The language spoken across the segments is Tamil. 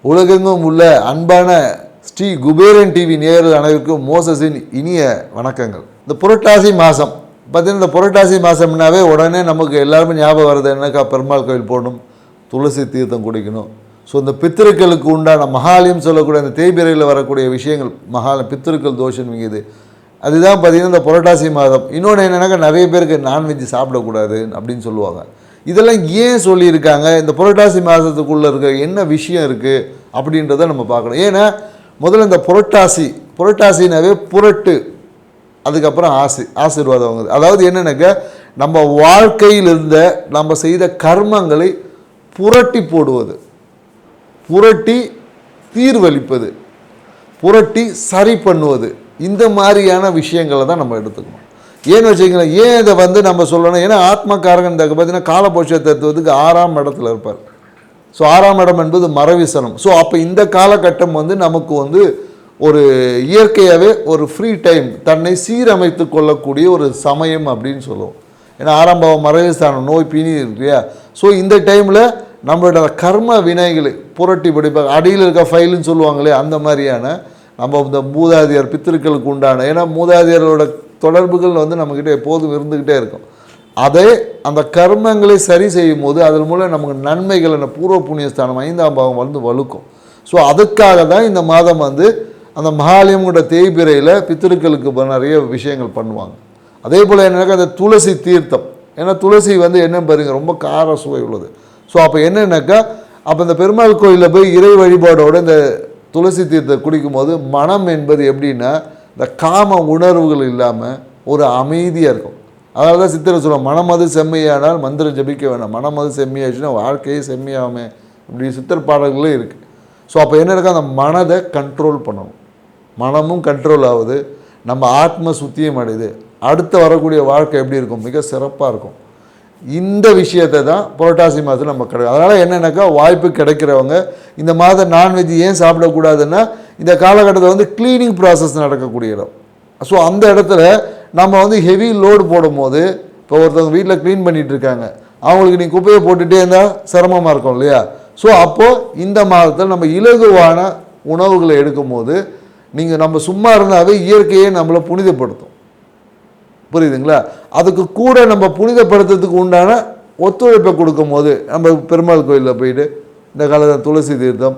உலகெங்கும் உள்ள அன்பான ஸ்ரீ குபேரன் டிவி நேயர்கள் அனைவருக்கும் மோசஸின் இனிய வணக்கங்கள். இந்த புரட்டாசி மாதம் பார்த்தீங்கன்னா, இந்த புரட்டாசி மாதம்னாவே உடனே நமக்கு எல்லாருமே ஞாபகம் வருது என்னக்கா, பெருமாள் கோயில் போகணும், துளசி தீர்த்தம் குடிக்கணும். ஸோ இந்த பித்திருக்களுக்கு உண்டான மகாலயம் சொல்லக்கூடிய அந்த தேய்பிரையில் வரக்கூடிய விஷயங்கள் பித்திருக்கள் தோஷம் மிகுது. அதுதான் பார்த்திங்கன்னா இந்த புரட்டாசி மாதம். இன்னொன்று என்னென்னாக்கா, நிறைய பேருக்கு நான்வெஜ் சாப்பிடக்கூடாது அப்படின்னு சொல்லுவாங்க. இதெல்லாம் ஏன் சொல்லியிருக்காங்க, இந்த புரட்டாசி மாதத்துக்குள்ளே இருக்க என்ன விஷயம் இருக்குது அப்படின்றத நம்ம பார்க்கணும். ஏன்னா முதல்ல இந்த புரட்டாசினாவே புரட்டு, அதுக்கப்புறம் ஆசீர்வாதம் வாங்குது. அதாவது என்னென்னாக்கா, நம்ம வாழ்க்கையில் இருந்த நம்ம செய்த கர்மங்களை புரட்டி போடுவது, புரட்டி தீர்வளிப்பது, புரட்டி சரி பண்ணுவது, இந்த மாதிரியான விஷயங்களை தான் நம்ம எடுத்துக்கணும். ஏன்னு வச்சுக்கலாம், ஏன் இதை நம்ம சொல்லணும், ஏன்னா ஆத்மகாரகன் பார்த்தீங்கன்னா காலபோஷ தத்துவத்துக்கு 6ஆம் இடத்துல இருப்பார். ஸோ 6ஆம் இடம் என்பது மரவிசனம். ஸோ அப்போ இந்த காலகட்டம் நமக்கு ஒரு இயற்கையாகவே ஒரு ஃப்ரீ டைம், தன்னை சீரமைத்து கொள்ளக்கூடிய ஒரு சமயம் அப்படின்னு சொல்லுவோம். ஏன்னா 6ஆம் பாவம் மரவிஸ்தானம், நோய் பிணி இருக்கு இல்லையா. ஸோ இந்த டைமில் நம்மளோட கர்ம வினைகளை புரட்டி படிப்பாங்க. அடியில் இருக்க ஃபைலுன்னு சொல்லுவாங்களே, அந்த மாதிரியான நம்ம இந்த மூதாதையர் பித்திருக்களுக்கு உண்டான, ஏன்னா மூதாதையரோட தொடர்புகள் நம்மக்கிட்ட எப்போதும் இருந்துக்கிட்டே இருக்கும். அதே அந்த கர்மங்களை சரி செய்யும் போது அதன் மூலம் நமக்கு நன்மைகள், பூர்வ புண்ணியஸ்தானம் 5ஆம் பாவம் வலுக்கும். ஸோ அதுக்காக தான் இந்த மாதம் அந்த மகாலயம்ங்கிற தேய்பிரையில் பித்திருக்களுக்கு நிறைய விஷயங்கள் பண்ணுவாங்க. அதே போல் என்னன்னாக்கா, அந்த துளசி தீர்த்தம், ஏன்னா துளசி என்ன பாருங்க, ரொம்ப கார சுவை உள்ளது. ஸோ அப்போ என்னன்னாக்கா, அப்போ இந்த பெருமாள் கோயிலில் போய் இறை வழிபாடோடு இந்த துளசி தீர்த்தம் குடிக்கும்போது மனம் என்பது எப்படின்னா, இந்த காம உணர்வுகள் இல்லாமல் ஒரு அமைதியாக இருக்கும். அதனால தான் சித்திரை சொல்லுவோம், மனமது செம்மையானால் மந்திரம் ஜபிக்க வேணாம், மனமது செம்மையாச்சுன்னா வாழ்க்கையே செம்மையாமே, இப்படி சித்திர பாடல்களே இருக்குது. ஸோ அப்போ என்ன இருக்கா, அந்த மனதை கண்ட்ரோல் பண்ணணும். மனமும் கண்ட்ரோல் ஆகுது, நம்ம ஆத்ம சுத்தியம் அடையுது, அடுத்து வரக்கூடிய வாழ்க்கை எப்படி இருக்கும், மிக சிறப்பாக இருக்கும். இந்த விஷயத்தை தான் புரட்டாசி மாதத்தில் நம்ம கிடைக்கும். அதனால் என்னென்னாக்கா, வாய்ப்பு கிடைக்கிறவங்க இந்த மாதம் நான்வெஜ் ஏன் சாப்பிடக்கூடாதுன்னா, இந்த காலகட்டத்தில் க்ளீனிங் ப்ராசஸ் நடக்கக்கூடிய இடம். ஸோ அந்த இடத்துல நம்ம ஹெவி லோடு போடும் போது, இப்போ ஒருத்தவங்க வீட்டில் க்ளீன் பண்ணிகிட்டு இருக்காங்க, அவங்களுக்கு நீ குப்பையை போட்டுகிட்டே இருந்தால் சிரமமாக இருக்கும் இல்லையா. ஸோ அப்போது இந்த மாதத்தில் நம்ம இலகுவான உணவுகளை எடுக்கும் போது, நம்ம சும்மா இருந்தாவே இயற்கையே நம்மளை புனிதப்படுத்தும். புரியுதுங்களா. அதுக்கு கூட நம்ம புனிதப்படுத்துறதுக்கு உண்டான ஒத்துழைப்பை கொடுக்கும் போது, நம்ம பெருமாள் கோயிலில் போயிட்டு இந்த காலத்தில் துளசி தீர்த்தம்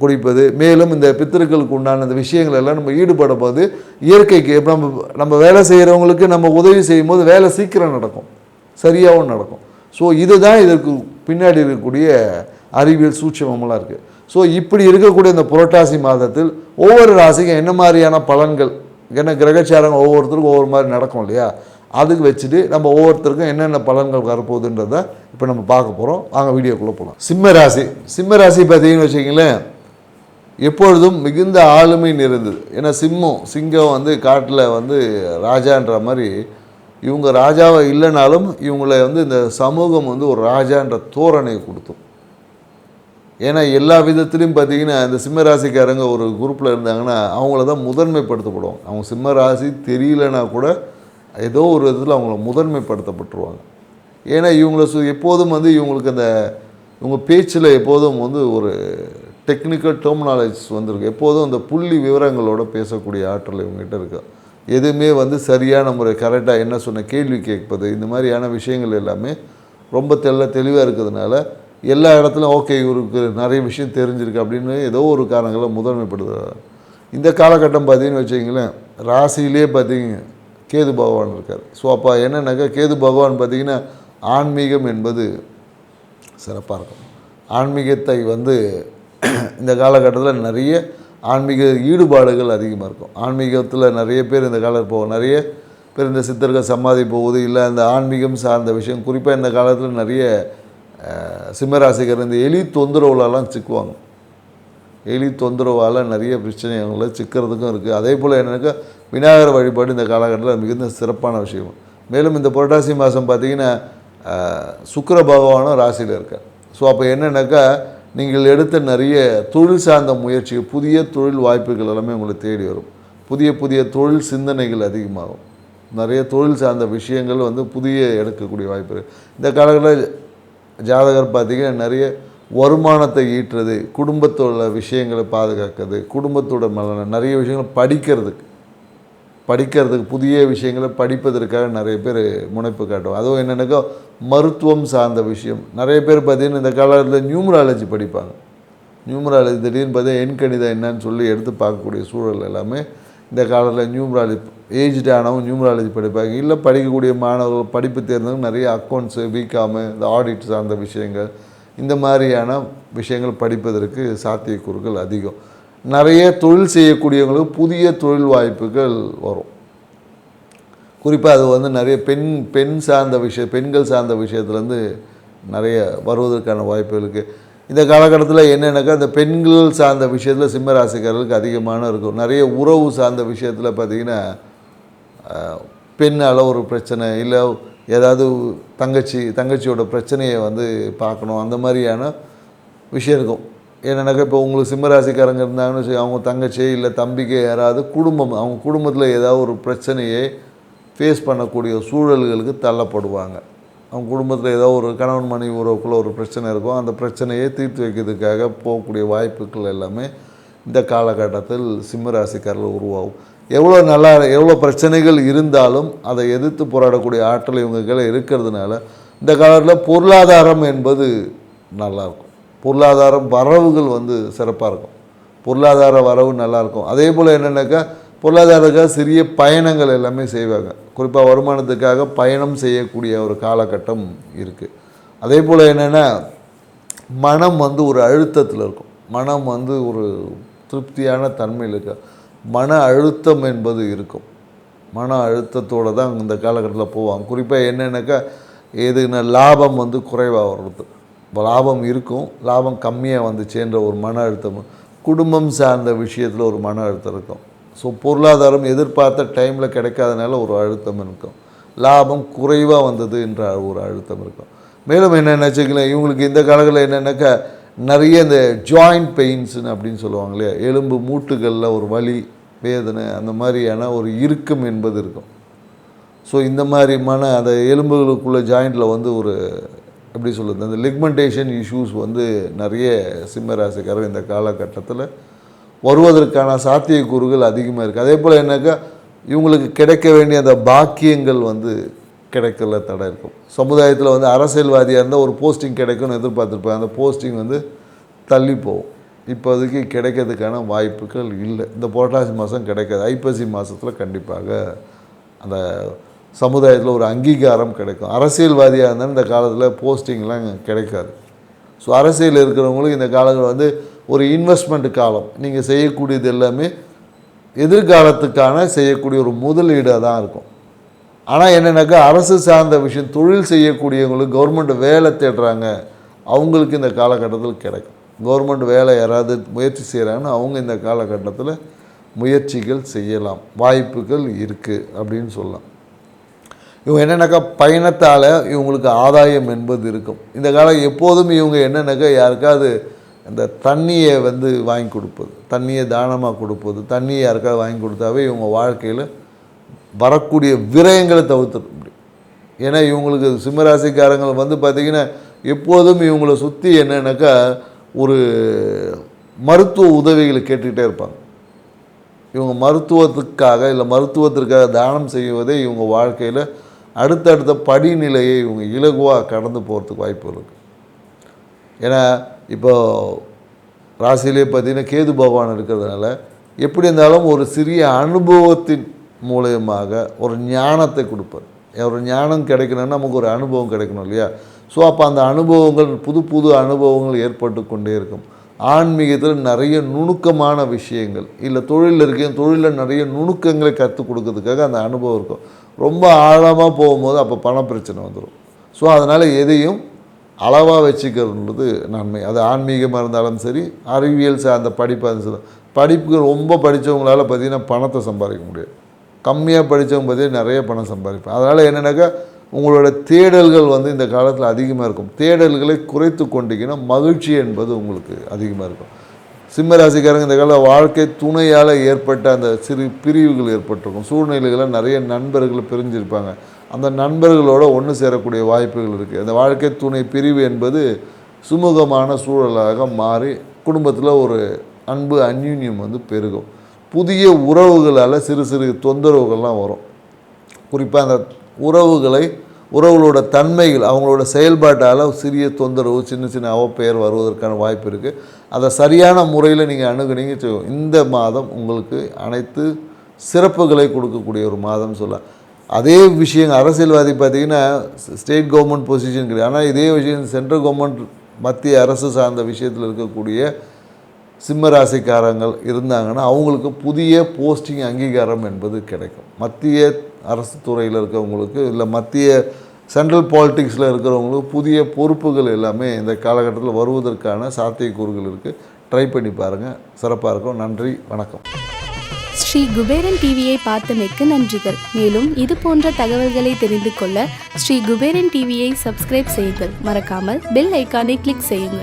குடிப்பது, மேலும் இந்த பித்திருக்களுக்கு உண்டான இந்த விஷயங்கள் எல்லாம் நம்ம ஈடுபடும் போது, இயற்கைக்கு இப்போ நம்ம வேலை செய்கிறவங்களுக்கு நம்ம உதவி செய்யும் போது வேலை சீக்கிரம் நடக்கும், சரியாகவும் நடக்கும். ஸோ இதுதான் இதற்கு பின்னாடி இருக்கக்கூடிய அறிவியல் சூட்சமெல்லாம் இருக்குது. ஸோ இப்படி இருக்கக்கூடிய இந்த புரட்டாசி மாதத்தில் ஒவ்வொரு ராசிக்கும் என்ன மாதிரியான பலன்கள், ஏன்னா கிரகச்சாரங்கள் ஒவ்வொருத்தருக்கும் ஒவ்வொரு மாதிரி நடக்கும் இல்லையா, அதுக்கு வச்சுட்டு நம்ம ஒவ்வொருத்தருக்கும் என்னென்ன பலன்கள் வரப்போகுதுன்றத இப்போ நம்ம பார்க்க போகிறோம். வாங்க வீடியோக்குள்ளே போகலாம். சிம்ம ராசி பார்த்தீங்கன்னு வச்சுக்கிங்களேன், எப்பொழுதும் மிகுந்த ஆளுமை நிறைந்தது. ஏன்னா சிங்கம் காட்டில் ராஜான்ற மாதிரி, இவங்க ராஜாவை இல்லைனாலும் இவங்களை இந்த சமூகம் ஒரு ராஜான்ற தோரணை கொடுத்தோம். ஏன்னா எல்லா விதத்துலையும் பார்த்திங்கன்னா, இந்த சிம்மராசிக்காரங்க ஒரு குரூப்பில் இருந்தாங்கன்னா அவங்கள தான் முதன்மைப்படுத்தப்படுவாங்க. அவங்க சிம்மராசி தெரியலனா கூட ஏதோ ஒரு விதத்தில் அவங்கள முதன்மைப்படுத்தப்பட்டுருவாங்க. ஏன்னா இவங்கள எப்போதும் இவங்களுக்கு இவங்க பேச்சில் எப்போதும் ஒரு டெக்னிக்கல் டெர்மினாலஜிஸ் வந்திருக்கு. எப்போதும் அந்த புள்ளி விவரங்களோட பேசக்கூடிய ஆற்றல் இவங்ககிட்ட இருக்குது. எதுவுமே சரியான முறை கரெக்டாக என்ன சொன்ன கேள்வி கேட்பது, இந்த மாதிரியான விஷயங்கள் எல்லாமே ரொம்ப தெளிவாக இருக்கிறதுனால எல்லா இடத்துலையும் ஓகே இவருக்கு நிறைய விஷயம் தெரிஞ்சிருக்கு அப்படின்னு ஏதோ ஒரு காரணங்களை முதன்மைப்படுத்துகிறார். இந்த காலகட்டம் பார்த்தீங்கன்னு வச்சிங்களேன், ராசியிலே பார்த்தீங்க கேது பகவான் இருக்கார். ஸோ அப்போ என்னென்னாக்கா, கேது பகவான் பார்த்திங்கன்னா ஆன்மீகம் என்பது சிறப்பாக இருக்கும். ஆன்மீகத்தை இந்த காலகட்டத்தில் நிறைய ஆன்மீக ஈடுபாடுகள் அதிகமாக இருக்கும். ஆன்மீகத்தில் நிறைய பேர் இந்த காலத்தில் போவோம், நிறைய பேர் இந்த சித்தர்கள் சமாதி போகுது, இல்லை அந்த ஆன்மீகம் சார்ந்த விஷயம். குறிப்பாக இந்த காலத்தில் நிறைய சிம்மராசிகர் இந்த எலி தொந்தரவுலலாம் சிக்குவாங்க. எலி தொந்தரவால் நிறைய பிரச்சனைகளை சிக்கிறதுக்கும் இருக்குது. அதே போல் என்னென்னாக்கா, விநாயகர் வழிபாடு இந்த காலகட்டத்தில் மிகுந்த சிறப்பான விஷயம். மேலும் இந்த புரட்டாசி மாதம் பார்த்திங்கன்னா சுக்கிர பகவானும் ராசியில் இருக்கார். ஸோ அப்போ என்னென்னாக்கா, நீங்கள் எடுத்த நிறைய தொழில் சார்ந்த முயற்சிகள், புதிய தொழில் வாய்ப்புகள் எல்லாமே உங்களை தேடி வரும். புதிய தொழில் சிந்தனைகள் அதிகமாகும். நிறைய தொழில் சார்ந்த விஷயங்கள் வந்து புதிய எடுக்கக்கூடிய வாய்ப்பு இருக்குது. இந்த காலங்களில் ஜாதகர் பார்த்திங்கன்னா நிறைய வருமானத்தை ஈட்டுறது, குடும்பத்தோட விஷயங்களை பாதுகாக்கிறது, குடும்பத்தோட நிறைய விஷயங்களை படிக்கிறதுக்கு புதிய விஷயங்களை படிப்பதற்காக நிறைய பேர் முனைப்பு காட்டுவாங்க. அதுவும் என்னென்னாக்கா மருத்துவம் சார்ந்த விஷயம். நிறைய பேர் பார்த்திங்கன்னா இந்த காலத்தில் நியூமராலஜி படிப்பாங்க. நியூமராலஜி திடீர்னு பார்த்தீங்கன்னா எண்கணிதம் என்னன்னு சொல்லி எடுத்து பார்க்கக்கூடிய சூழல் எல்லாமே இந்த காலத்தில் நியூமராலஜி ஏஜ்டு ஆனவங்க நியூமராலஜி படிப்பாங்க. இல்லை படிக்கக்கூடிய மாணவர்கள் படிப்பு தேர்ந்தவங்க நிறைய அக்கௌண்ட்ஸு, பிகாமு, இந்த ஆடிட் சார்ந்த விஷயங்கள், இந்த மாதிரியான விஷயங்கள் படிப்பதற்கு சாத்தியக்கூறுகள் அதிகம். நிறைய தொழில் செய்யக்கூடியவங்களுக்கு புதிய தொழில் வாய்ப்புகள் வரும். குறிப்பாக அது வந்து நிறைய பெண்கள் சார்ந்த விஷயத்துலேருந்து நிறைய வருவதற்கான வாய்ப்பு இருக்குது. இந்த காலகட்டத்தில் என்னென்னாக்கா இந்த பெண்கள் சார்ந்த விஷயத்தில் சிம்ம ராசிக்காரர்களுக்கு அதிகமான இருக்கும். நிறைய உறவு சார்ந்த விஷயத்தில் பார்த்திங்கன்னா பெண்ணால் ஒரு பிரச்சனை, இல்லை ஏதாவது தங்கச்சியோட பிரச்சனையை வந்து பார்க்கணும், அந்த மாதிரியான விஷயம் இருக்கும். என்னென்னாக்கா இப்போ உங்களுக்கு சிம்மராசிக்காரங்க இருந்தாங்கன்னு சொல்லி அவங்க தங்கச்சி இல்லை தம்பிக்கு யாராவது அவங்க குடும்பத்தில் ஏதாவது ஒரு பிரச்சனையை ஃபேஸ் பண்ணக்கூடிய சூழல்களுக்கு தள்ளப்படுவாங்க. அவங்க குடும்பத்தில் ஏதோ ஒரு கணவன் மனைவி உறவுக்குள்ளே ஒரு பிரச்சனை இருக்கும், அந்த பிரச்சனையை தீர்த்து வைக்கிறதுக்காக போகக்கூடிய வாய்ப்புகள் எல்லாமே இந்த காலகட்டத்தில் சிம்மராசிக்காரர்கள் உருவாகும். எவ்வளோ பிரச்சனைகள் இருந்தாலும் அதை எதிர்த்து போராடக்கூடிய ஆற்றல் இவங்க கையில் இருக்கிறதுனால இந்த காலத்தில் பொருளாதாரம் என்பது நல்லாயிருக்கும். பொருளாதாரம் வரவுகள் வந்து சிறப்பாக இருக்கும். பொருளாதார வரவு நல்லாயிருக்கும். அதே போல் என்னென்னாக்கா பொருளாதாரத்துக்காக சிறிய பயணங்கள் எல்லாமே செய்வாங்க. குறிப்பாக வருமானத்துக்காக பயணம் செய்யக்கூடிய ஒரு காலகட்டம் இருக்குது. அதே போல் என்னென்னா மனம் வந்து ஒரு அழுத்தத்தில் இருக்கும். மனம் வந்து ஒரு திருப்தியான தன்மையில் இருக்க மன அழுத்தம் என்பது இருக்கும். மன அழுத்தத்தோடு தான் இந்த காலகட்டத்தில் போவாங்க. குறிப்பாக என்னென்னாக்கா எதுனா லாபம் வந்து குறைவாக வர்றது, லாபம் இருக்கும், லாபம் கம்மியாக வந்துச்சேன்ற ஒரு மன அழுத்தம், குடும்பம் சார்ந்த விஷயத்தில் ஒரு மன அழுத்தம் இருக்கும். ஸோ பொருளாதாரம் எதிர்பார்த்த டைமில் கிடைக்காதனால ஒரு அழுத்தம் இருக்கும், லாபம் குறைவாக வந்தது என்ற ஒரு அழுத்தம் இருக்கும். மேலும் என்னென்ன வச்சுக்கலாம், இவங்களுக்கு இந்த காலங்களில் என்னென்னாக்கா நிறைய இந்த ஜாயிண்ட் பெயின்ஸுன்னு அப்படின்னு சொல்லுவாங்க இல்லையா, எலும்பு மூட்டுகளில் ஒரு வலி, வேதனை, அந்த மாதிரியான ஒரு இறுக்கம் என்பது இருக்கும். ஸோ இந்த மாதிரி அந்த எலும்புகளுக்குள்ள ஜாயிண்டில் வந்து ஒரு எப்படி சொல்லுறது, அந்த லிக்மெண்டேஷன் இஷ்யூஸ் வந்து நிறைய சிம்மராசிக்காரர் இந்த காலகட்டத்தில் வருவதற்கான சாத்தியக்கூறுகள் அதிகமாக இருக்குது. அதே போல் என்னக்கா இவங்களுக்கு கிடைக்க வேண்டிய அந்த பாக்கியங்கள் வந்து கிடைக்கல தடை இருக்கும். சமுதாயத்தில் வந்து அரசியல்வாதியாக இருந்தால் ஒரு போஸ்டிங் கிடைக்கும்னு எதிர்பார்த்துருப்பாங்க, அந்த போஸ்டிங் வந்து தள்ளி போகும். இப்போதைக்கு கிடைக்கிறதுக்கான வாய்ப்புகள் இல்லை. இந்த புரட்டாசி மாதம் கிடைக்காது. ஐப்பசி மாதத்தில் கண்டிப்பாக அந்த சமுதாயத்தில் ஒரு அங்கீகாரம் கிடைக்கும். அரசியல்வாதியாக இருந்தாலும் இந்த காலத்தில் போஸ்டிங்லாம் கிடைக்காது. ஸோ அரசியல் இருக்கிறவங்களுக்கு இந்த காலங்கள் வந்து ஒரு இன்வெஸ்ட்மெண்ட் காலம். நீங்கள் செய்யக்கூடியது எல்லாமே எதிர்காலத்துக்கான செய்யக்கூடிய ஒரு முதலீடாக தான் இருக்கும். ஆனால் என்னென்னாக்கா அரசு சார்ந்த விஷயம், தொழில் செய்யக்கூடியவங்களுக்கு கவர்மெண்ட் வேலை தேடுறாங்க, அவங்களுக்கு இந்த காலகட்டத்தில் கிடைக்கும். கவர்மெண்ட் வேலை யாராவது முயற்சி செய்கிறாங்கன்னா அவங்க இந்த காலகட்டத்தில் முயற்சிகள் செய்யலாம், வாய்ப்புகள் இருக்குது அப்படின்னு சொல்லலாம். இவங்க என்னென்னாக்கா பயணத்தால் இவங்களுக்கு ஆதாயம் என்பது இருக்கும். இந்த காலம் எப்போதும் இவங்க என்னென்னாக்கா யாருக்காவது இந்த தண்ணியை வந்து வாங்கி கொடுப்பது, தண்ணியை தானமாக கொடுப்பது, தண்ணியை யாருக்காவது வாங்கி கொடுத்தாவே இவங்க வாழ்க்கையில் வரக்கூடிய விரயங்களை தவிர்த்துட முடியும். ஏன்னா இவங்களுக்கு சிம்மராசிக்காரங்கள் வந்து பார்த்திங்கன்னா எப்போதும் இவங்களை சுற்றி என்னென்னாக்கா ஒரு மருத்துவ உதவிகளை கேட்டுக்கிட்டே இருப்பாங்க. இவங்க மருத்துவத்திற்காக தானம் செய்வதே இவங்க வாழ்க்கையில் அடுத்தடுத்த படிநிலையை இவங்க இலகுவாக கடந்து போகிறதுக்கு வாய்ப்பு இருக்குது. ஏன்னா இப்போ ராசியிலே பார்த்திங்கன்னா கேது பகவான் இருக்கிறதுனால எப்படி இருந்தாலும் ஒரு சிறிய அனுபவத்தின் மூலயமாக ஒரு ஞானத்தை கொடுப்பார். ஒரு ஞானம் கிடைக்கணும்னா நமக்கு ஒரு அனுபவம் கிடைக்கணும் இல்லையா? ஸோ அப்போ அந்த அனுபவங்கள் புது அனுபவங்கள் ஏற்பட்டு கொண்டே இருக்கும். ஆன்மீகத்தில் நிறைய நுணுக்கமான விஷயங்கள், இல்லை தொழிலில் நிறைய நுணுக்கங்களை கற்றுக் கொடுக்கறதுக்காக அந்த அனுபவம் இருக்கும். ரொம்ப ஆழமாக போகும்போது அப்போ பண பிரச்சனை வந்துடும். ஸோ அதனால் எதையும் அளவாக வச்சுக்கிறது நன்மை. அது ஆன்மீகமாக இருந்தாலும் சரி, அறிவியல் சார்ந்த படிப்பாக இருந்தாலும் சரி. படிப்புக்கு ரொம்ப படித்தவங்களால் பார்த்திங்கன்னா பணத்தை சம்பாதிக்க முடியாது. கம்மியாக படித்தவங்க பார்த்திங்கன்னா நிறைய பணம் சம்பாதிப்பேன். அதனால் என்னென்னாக்கா உங்களோட தேடல்கள் வந்து இந்த காலத்தில் அதிகமாக இருக்கும். தேடல்களை குறைத்து கொண்டீங்கன்னா மகிழ்ச்சி என்பது உங்களுக்கு அதிகமாக இருக்கும். சிம்ம ராசிக்காரங்க இந்த கால வாழ்க்கை துணையால் ஏற்பட்ட அந்த சிறு பிரிவுகள் ஏற்பட்டிருக்கும். சூழ்நிலைகளில் நிறைய நண்பர்கள் பிரிஞ்சிருப்பாங்க. அந்த நண்பர்களோட ஒன்று சேரக்கூடிய வாய்ப்புகள் இருக்குது. அந்த வாழ்க்கை துணை பிரிவு என்பது சுமூகமான சூழலாக மாறி குடும்பத்தில் ஒரு அன்பு அந்யூன்யம் வந்து பெருகும். புதிய உறவுகளால் சிறு சிறு தொந்தரவுகள்லாம் வரும். குறிப்பாக அந்த உறவுகளோட தன்மைகள், அவங்களோட செயல்பாட்டால் சிறிய தொந்தரவு, சின்ன சின்ன அவப்பெயர் வருவதற்கான வாய்ப்பு இருக்குது. அதை சரியான முறையில் நீங்கள் அணுகுனீங்க. இந்த மாதம் உங்களுக்கு அனைத்து சிறப்புகளை கொடுக்கக்கூடிய ஒரு மாதம் சொல்லலாம். அதே விஷயம் அரசியல்வாதி பார்த்திங்கன்னா ஸ்டேட் கவர்மெண்ட் பொசிஷன் கிடையாது. ஆனால் இதே விஷயம் சென்ட்ரல் கவர்மெண்ட் மத்திய அரசு சார்ந்த விஷயத்தில் இருக்கக்கூடிய சிம்ம ராசிக்காரங்கள் இருந்தாங்கன்னா அவங்களுக்கு புதிய போஸ்டிங் அங்கீகாரம் என்பது கிடைக்கும். மத்திய அரசு துறையில் இருக்கிறவங்களுக்கு இல்லை மத்திய சென்ட்ரல் பாலிட்டிக்ஸில் இருக்கிறவங்களுக்கு புதிய பொறுப்புகள் எல்லாமே இந்த காலகட்டத்தில் வருவதற்கான சாத்தியக்கூறுகள் இருக்குது. ட்ரை பண்ணி பாருங்கள், சிறப்பாக இருக்கும். நன்றி, வணக்கம். ஸ்ரீ குபேரன் டிவியை பார்த்தமைக்கு நன்றிகள். மேலும் இது போன்ற தகவல்களை தெரிந்து கொள்ள ஸ்ரீ குபேரன் டிவியை சப்ஸ்கிரைப் செய்யுங்கள். மறக்காமல் பெல் ஐக்கானை கிளிக் செய்யுங்கள்.